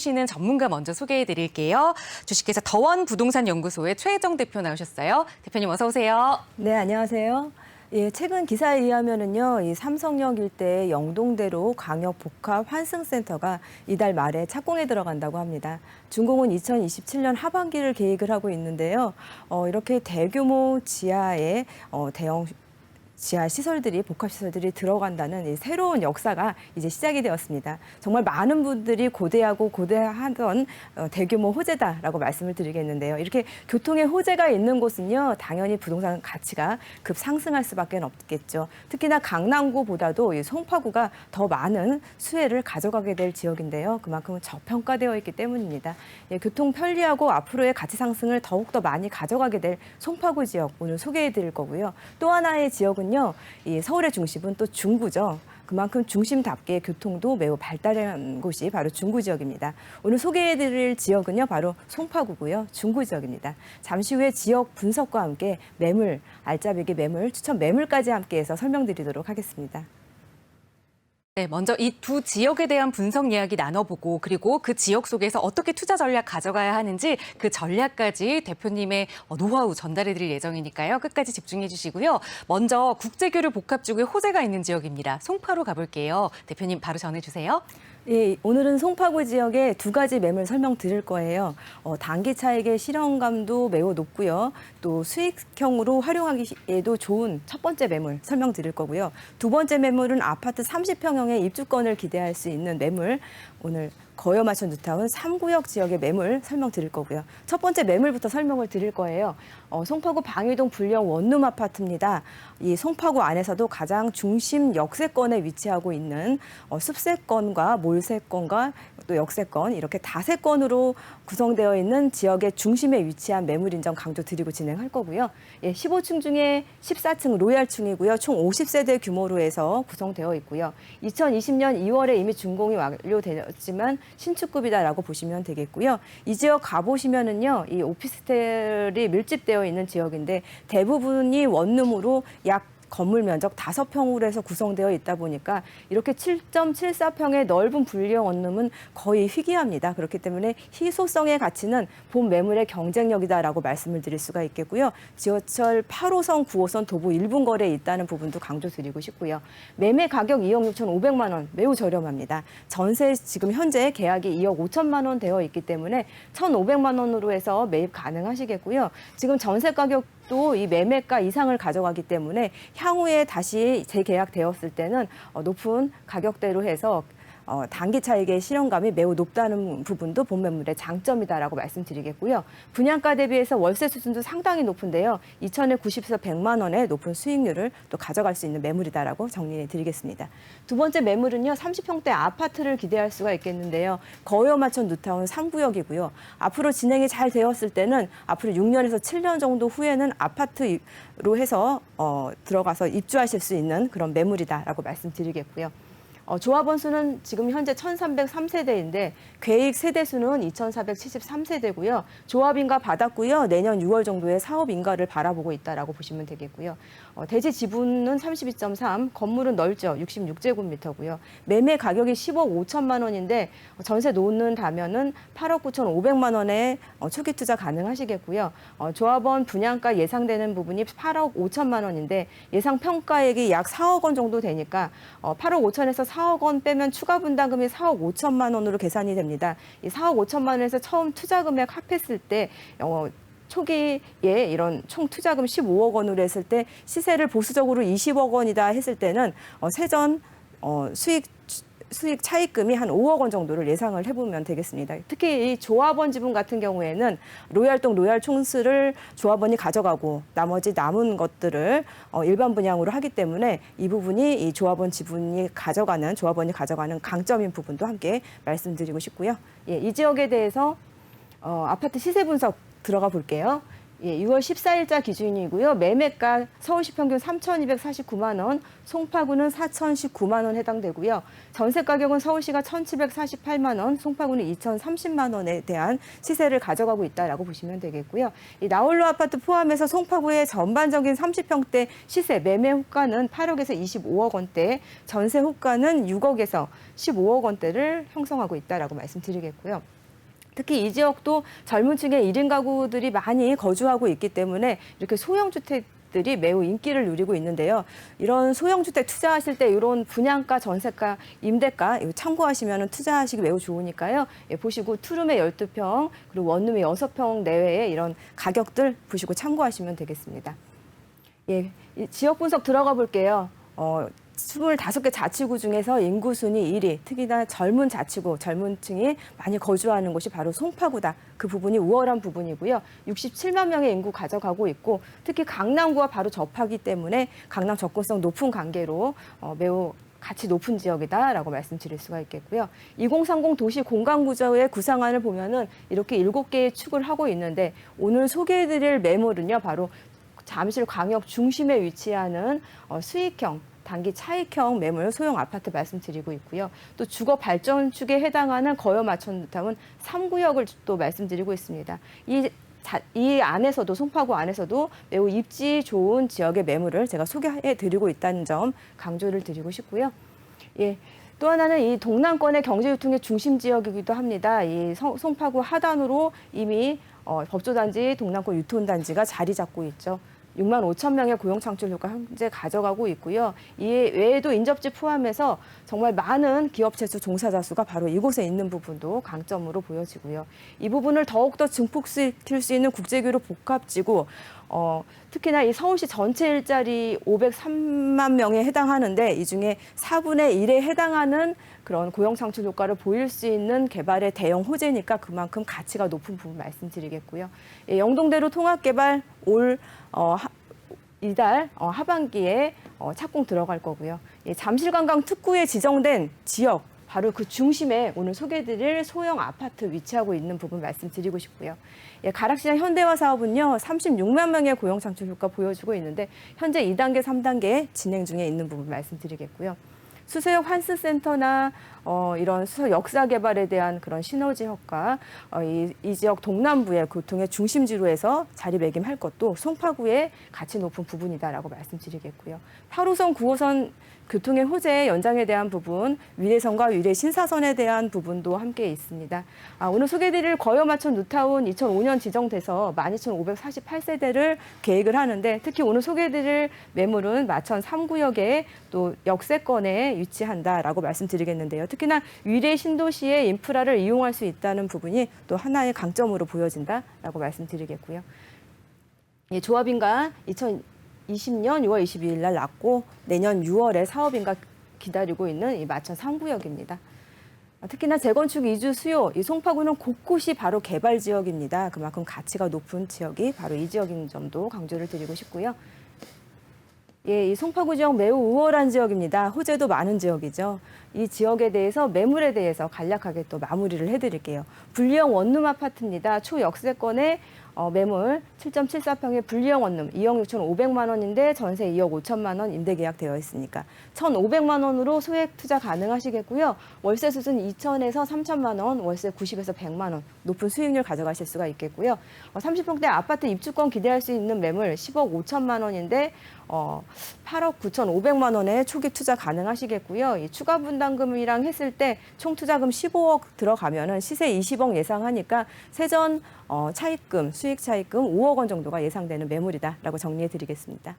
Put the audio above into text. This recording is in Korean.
해주시는 전문가 먼저 소개해 드릴게요. 주식회사 더원부동산연구소의 최혜정 대표 나오셨어요. 대표님 어서 오세요. 네, 안녕하세요. 예, 최근 기사에 의하면은요, 이 삼성역 일대 영동대로 광역 복합 환승센터가 이달 말에 착공에 들어간다고 합니다. 준공은 2027년 하반기를 계획을 하고 있는데요. 이렇게 대규모 지하의 대형 지하 시설들이 복합 시설들이 들어간다는 이 새로운 역사가 이제 시작이 되었습니다. 정말 많은 분들이 고대하던 대규모 호재다라고 말씀을 드리겠는데요. 이렇게 교통의 호재가 있는 곳은요, 당연히 부동산 가치가 급상승할 수밖에 없겠죠. 특히나 강남구보다도 이 송파구가 더 많은 수혜를 가져가게 될 지역인데요. 그만큼 저평가되어 있기 때문입니다. 예, 교통 편리하고 앞으로의 가치 상승을 더욱더 많이 가져가게 될 송파구 지역 오늘 소개해 드릴 거고요. 또 하나의 지역은 이 서울의 중심은 또 중구죠. 그만큼 중심답게 교통도 매우 발달한 곳이 바로 중구 지역입니다. 오늘 소개해드릴 지역은요, 바로 송파구고요, 중구 지역입니다. 잠시 후에 지역 분석과 함께 매물, 알짜배기 매물, 추천 매물까지 함께해서 설명드리도록 하겠습니다. 네, 먼저 이 두 지역에 대한 분석 이야기 나눠보고 그리고 그 지역 속에서 어떻게 투자 전략 가져가야 하는지 그 전략까지 대표님의 노하우 전달해드릴 예정이니까요. 끝까지 집중해 주시고요. 먼저 국제교류 복합 지구에 호재가 있는 지역입니다. 송파로 가볼게요. 대표님 바로 전해주세요. 예, 오늘은 송파구 지역의 두 가지 매물 설명드릴 거예요. 단기 차익의 실현감도 매우 높고요. 또 수익형으로 활용하기에도 좋은 첫 번째 매물 설명드릴 거고요. 두 번째 매물은 아파트 30평형의 입주권을 기대할 수 있는 매물, 오늘 거여마천 뉴타운 3구역 지역의 매물 설명드릴 거고요. 첫 번째 매물부터 설명을 드릴 거예요. 송파구 방위동 불령 원룸 아파트입니다. 이 송파구 안에서도 가장 중심 역세권에 위치하고 있는 숲세권과 몰세권과 또 역세권 이렇게 다세권으로 구성되어 있는 지역의 중심에 위치한 매물인 점 강조드리고 진행할 거고요. 예, 15층 중에 14층 로얄층이고요. 총 50세대 규모로 해서 구성되어 있고요. 2020년 2월에 이미 준공이 완료되었지만 신축급이다라고 보시면 되겠고요. 이 지역 가보시면은요, 이 오피스텔이 밀집되어 있는 지역인데 대부분이 원룸으로 약 건물 면적 5평으로 해서 구성되어 있다 보니까 이렇게 7.74평의 넓은 분리형 원룸은 거의 희귀합니다. 그렇기 때문에 희소성의 가치는 본 매물의 경쟁력이다라고 말씀을 드릴 수가 있겠고요. 지하철 8호선, 9호선 도보 1분 거리에 있다는 부분도 강조드리고 싶고요. 매매 가격 2억 6,500만 원 매우 저렴합니다. 전세 지금 현재 계약이 2억 5천만 원 되어 있기 때문에 1,500만 원으로 해서 매입 가능하시겠고요. 지금 전세 가격 또 이 매매가 이상을 가져가기 때문에 향후에 다시 재계약되었을 때는 높은 가격대로 해서 단기 차익의 실현감이 매우 높다는 부분도 본 매물의 장점이다라고 말씀드리겠고요. 분양가 대비해서 월세 수준도 상당히 높은데요. 2천에 90에서 100만 원의 높은 수익률을 또 가져갈 수 있는 매물이다라고 정리해 드리겠습니다. 두 번째 매물은요. 30평대 아파트를 기대할 수가 있겠는데요. 거여마천 뉴타운 3구역이고요. 앞으로 진행이 잘 되었을 때는 앞으로 6년에서 7년 정도 후에는 아파트로 해서 들어가서 입주하실 수 있는 그런 매물이다라고 말씀드리겠고요. 조합원 수는 지금 현재 1,303세대인데 계획 세대 수는 2,473세대고요. 조합인가 받았고요. 내년 6월 정도에 사업인가를 바라보고 있다라고 보시면 되겠고요. 대지 지분은 32.3, 건물은 넓죠. 66제곱미터고요. 매매 가격이 10억 5천만 원인데 전세 놓는다면은 8억 9,500만 원에 초기 투자 가능하시겠고요. 조합원 분양가 예상되는 부분이 8억 5천만 원인데 예상 평가액이 약 4억 원 정도 되니까 8억 5천에서 4억 원 빼면 추가 분담금이 4억 5천만 원으로 계산이 됩니다. 이 4억 5천만 원에서 처음 투자 금액 합했을 때 초기에 이런 총 투자금 15억 원으로 했을 때 시세를 보수적으로 20억 원이다 했을 때는 세전 수익 차익금이 한 5억 원 정도를 예상을 해보면 되겠습니다. 특히 이 조합원 지분 같은 경우에는 로얄동 로얄 총수를 조합원이 가져가고 나머지 남은 것들을 일반 분양으로 하기 때문에 이 부분이 이 조합원이 가져가는 강점인 부분도 함께 말씀드리고 싶고요. 예, 이 지역에 대해서 아파트 시세 분석 들어가 볼게요. 예, 6월 14일자 기준이고요. 매매가 서울시 평균 3,249만 원, 송파구는 4,019만 원 해당되고요. 전세 가격은 서울시가 1,748만 원, 송파구는 2,030만 원에 대한 시세를 가져가고 있다라고 보시면 되겠고요. 이 나홀로 아파트 포함해서 송파구의 전반적인 30평대 시세 매매 호가는 8억에서 25억 원대, 전세 호가는 6억에서 15억 원대를 형성하고 있다라고 말씀드리겠고요. 특히 이 지역도 젊은 층의 1인 가구들이 많이 거주하고 있기 때문에 이렇게 소형 주택들이 매우 인기를 누리고 있는데요. 이런 소형 주택 투자하실 때 이런 분양가, 전세가, 임대가 이거 참고하시면 투자하시기 매우 좋으니까요. 예, 보시고 투룸에 12평 그리고 원룸에 6평 내외의 이런 가격들 보시고 참고하시면 되겠습니다. 예, 이 지역 분석 들어가 볼게요. 25개 자치구 중에서 인구 순위 1위, 특히나 젊은 자치구, 젊은 층이 많이 거주하는 곳이 바로 송파구다. 그 부분이 우월한 부분이고요. 67만 명의 인구 가져가고 있고, 특히 강남구와 바로 접하기 때문에 강남 접근성 높은 관계로 매우 가치 높은 지역이다라고 말씀드릴 수가 있겠고요. 2030 도시 공간 구조의 구상안을 보면은 이렇게 7개의 축을 하고 있는데 오늘 소개해드릴 매물은요, 바로 잠실 광역 중심에 위치하는 수익형 단기 차익형 매물 소형 아파트 말씀드리고 있고요. 또 주거 발전축에 해당하는 거여 맞춤타운 3구역을 또 말씀드리고 있습니다. 이 안에서도 송파구 안에서도 매우 입지 좋은 지역의 매물을 제가 소개해드리고 있다는 점 강조를 드리고 싶고요. 예. 또 하나는 이 동남권의 경제유통의 중심 지역이기도 합니다. 이 송파구 하단으로 이미 법조단지, 동남권 유통단지가 자리 잡고 있죠. 6만 5천 명의 고용 창출 효과 현재 가져가고 있고요. 이 외에도 인접지 포함해서 정말 많은 기업체 수 종사자 수가 바로 이곳에 있는 부분도 강점으로 보여지고요. 이 부분을 더욱더 증폭시킬 수 있는 국제교류 복합지구, 특히나 이 서울시 전체 일자리 503만 명에 해당하는데 이 중에 4분의 1에 해당하는 그런 고용 창출 효과를 보일 수 있는 개발의 대형 호재니까 그만큼 가치가 높은 부분 말씀드리겠고요. 예, 영동대로 통합개발 이달 하반기에 착공 들어갈 거고요. 예, 잠실관광 특구에 지정된 지역 바로 그 중심에 오늘 소개해드릴 소형 아파트 위치하고 있는 부분 말씀드리고 싶고요. 예, 가락시장 현대화 사업은요, 36만 명의 고용 창출 효과 보여주고 있는데 현재 2단계, 3단계 진행 중에 있는 부분 말씀드리겠고요. 수서역 환승센터나 이런 수서 역사 개발에 대한 그런 시너지 효과, 이 지역 동남부의 교통의 중심지로 해서 자리매김할 것도 송파구의 가치 높은 부분이다라고 말씀드리겠고요. 8호선, 9호선 교통의 호재 연장에 대한 부분, 위례선과 위례 신사선에 대한 부분도 함께 있습니다. 오늘 소개해드릴 거여 맞춤 뉴타운 2005년 지정돼서 12,548세대를 계획을 하는데 특히 오늘 소개해드릴 매물은 마천 3구역에 또 역세권에 위치한다라고 말씀드리겠는데요. 특히나 위례 신도시의 인프라를 이용할 수 있다는 부분이 또 하나의 강점으로 보여진다라고 말씀드리겠고요. 예, 조합인가 2020년 6월 22일 날 났고 내년 6월에 사업인가 기다리고 있는 이 마천 3구역입니다. 특히나 재건축 이주 수요, 이 송파구는 곳곳이 바로 개발 지역입니다. 그만큼 가치가 높은 지역이 바로 이 지역인 점도 강조를 드리고 싶고요. 예, 이 송파구 지역 매우 우월한 지역입니다. 호재도 많은 지역이죠. 이 지역에 대해서 매물에 대해서 간략하게 또 마무리를 해드릴게요. 분리형 원룸 아파트입니다. 초역세권의 매물 7.74평의 분리형 원룸 2억 6,500만 원인데 전세 2억 5천만 원 임대 계약 되어 있으니까 1,500만 원으로 소액 투자 가능하시겠고요. 월세 수준 2천에서 3천만 원, 월세 90에서 100만 원 높은 수익률 가져가실 수가 있겠고요. 30평대 아파트 입주권 기대할 수 있는 매물 10억 5천만 원인데 8억 9,500만 원의 초기 투자 가능하시겠고요. 이 추가 분담금이랑 했을 때 총 투자금 15억 들어가면은 시세 20억 예상하니까 세전 차입금, 수익 차입금 5억 원 정도가 예상되는 매물이다라고 정리해 드리겠습니다.